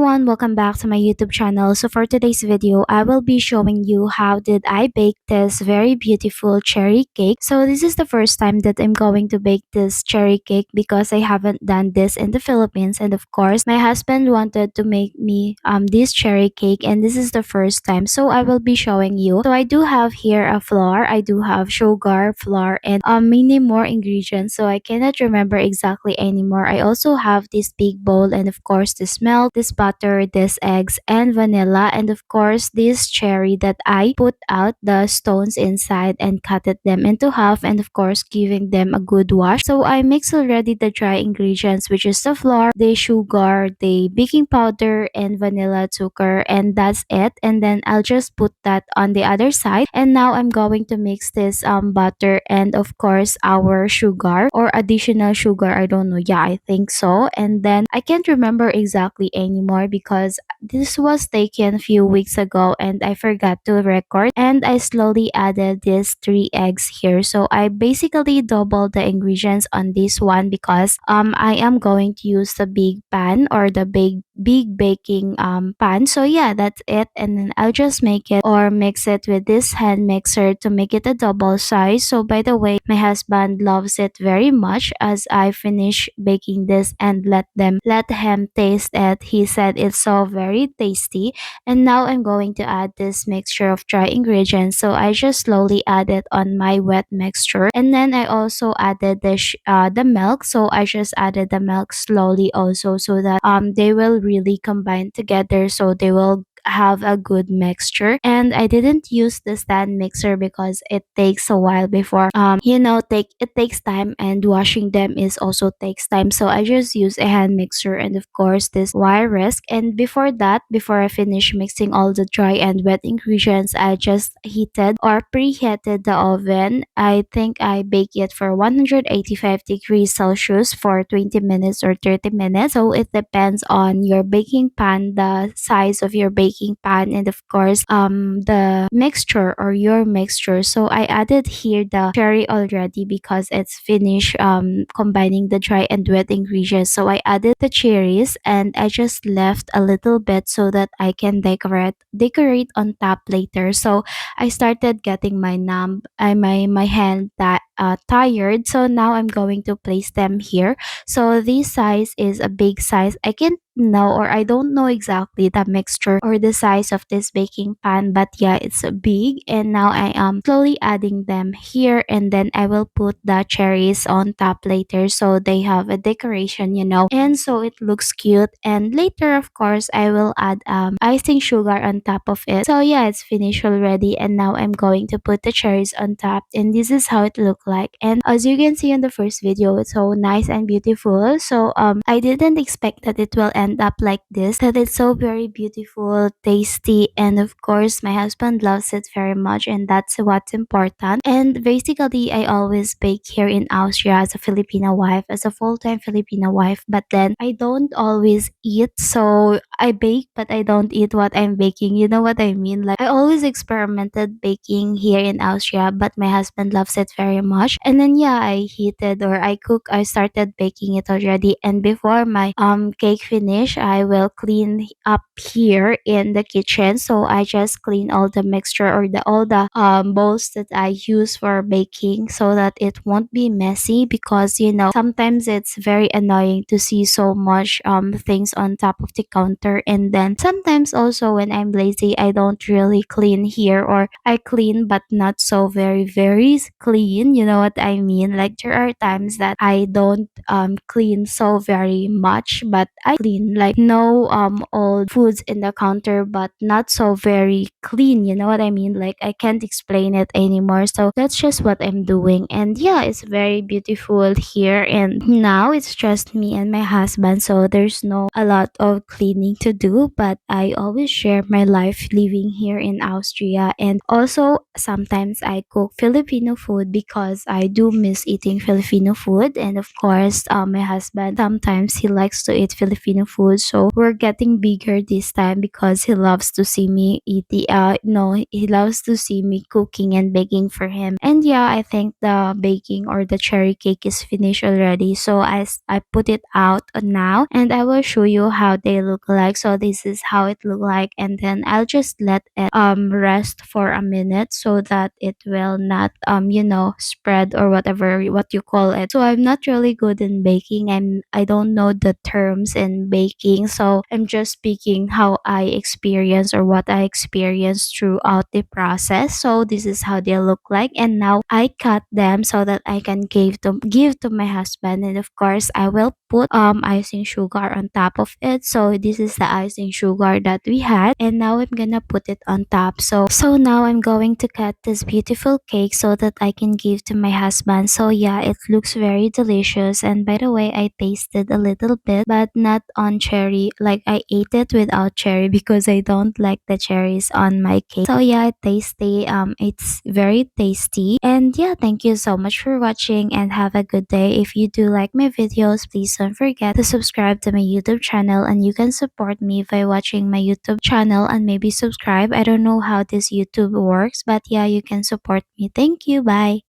everyone, welcome back to my YouTube channel. So for today's video, I will be showing you how did I bake this very beautiful cherry cake. So this is the first time that I'm going to bake this cherry cake because I haven't done this in the Philippines, and of course my husband wanted to make me this cherry cake, and this is the first time. So I will be showing you. So I do have here a flour, I do have sugar, flour, and many more ingredients. So I cannot remember exactly anymore. I also have this big bowl, and of course this milk, this butter, this eggs, and vanilla, and of course this cherry that I put out the stones inside and cut them into half, and of course giving them a good wash. So I mix already the dry ingredients, which is the flour, the sugar, the baking powder, and vanilla sugar, and that's it. And then I'll just put that on the other side, and now I'm going to mix this butter and of course our sugar or additional sugar. I don't know, yeah, I think so. And then I can't remember exactly anymore because this was taken a few weeks ago and I forgot to record, and I slowly added these 3 eggs here. So I basically doubled the ingredients on this one because I am going to use the big pan or the big baking pan. So yeah, that's it. And then I'll just make it or mix it with this hand mixer to make it a double size. So by the way, my husband loves it very much. As I finish baking this and let him taste it, he said it's so very tasty. And now I'm going to add this mixture of dry ingredients. So I just slowly add it on my wet mixture, and then I also added the milk. So I just added the milk slowly also, so that they will really combine together, so they will have a good mixture. And I didn't use the stand mixer because it takes a while before it takes time, and washing them is also takes time. So I just use a hand mixer and of course this wire whisk. And before that, before I finish mixing all the dry and wet ingredients, I just heated or preheated the oven. I think I bake it for 185 degrees Celsius for 20 minutes or 30 minutes. So it depends on your baking pan, the size of your baking pan, and of course the mixture or your mixture. So I added here the cherry already because it's finished combining the dry and wet ingredients. So I added the cherries and I just left a little bit so that I can decorate on top later. So I started getting my my hand that tired. So now I'm going to place them here. So this size is a big size. I can't know, or I don't know exactly the mixture or the size of this baking pan, but yeah, it's big. And now I am slowly adding them here, and then I will put the cherries on top later so they have a decoration, and so it looks cute. And later, of course, I will add icing sugar on top of it. So yeah, it's finished already, and now I'm going to put the cherries on top, and this is how it look like. And as you can see in the first video, it's so nice and beautiful. So I didn't expect that it will end up like this, that it's so very beautiful, tasty, and of course my husband loves it very much, and that's what's important. And basically I always bake here in Austria as a Filipino wife, as a full-time Filipino wife, but then I don't always eat. So I bake but I don't eat what I'm baking, you know what I mean? Like I always experimented baking here in Austria, but my husband loves it very much. And then yeah, I started baking it already, and before my cake finish, I will clean up here in the kitchen. So I just clean all the mixture or all the bowls that I use for baking, so that it won't be messy, because sometimes it's very annoying to see so much things on top of the counter. And then sometimes also when I'm lazy, I don't really clean here, or I clean but not so very clean, you know what I mean? Like there are times that I don't clean so very much, but I clean like no old foods in the counter, but not so very clean, you know what I mean? Like I can't explain it anymore. So that's just what I'm doing. And yeah, it's very beautiful here, and now it's just me and my husband, so there's no a lot of cleaning to do. But I always share my life living here in Austria, and also sometimes I cook Filipino food because because I do miss eating Filipino food. And of course, my husband sometimes he likes to eat Filipino food. So we're getting bigger this time because he loves to see me eat the no, he loves to see me cooking and baking for him. And yeah, I think the baking or the cherry cake is finished already. So I put it out now and I will show you how they look like. So this is how it look like, and then I'll just let it rest for a minute so that it will not spread or whatever what you call it. So I'm not really good in baking, and I don't know the terms in baking, so I'm just speaking how I experience or what I experienced throughout the process. So this is how they look like, and now I cut them so that I can give to my husband. And of course I will put icing sugar on top of it. So this is the icing sugar that we had, and now I'm gonna put it on top. So now I'm going to cut this beautiful cake so that I can give to my husband. So yeah, it looks very delicious. And by the way, I tasted a little bit, but not on cherry. Like I ate it without cherry because I don't like the cherries on my cake. So yeah, it's very tasty. And yeah, thank you so much for watching and have a good day. If you do like my videos, please don't forget to subscribe to my YouTube channel, and you can support me by watching my YouTube channel and maybe subscribe. I don't know how this YouTube works, but yeah, you can support me. Thank you. Bye.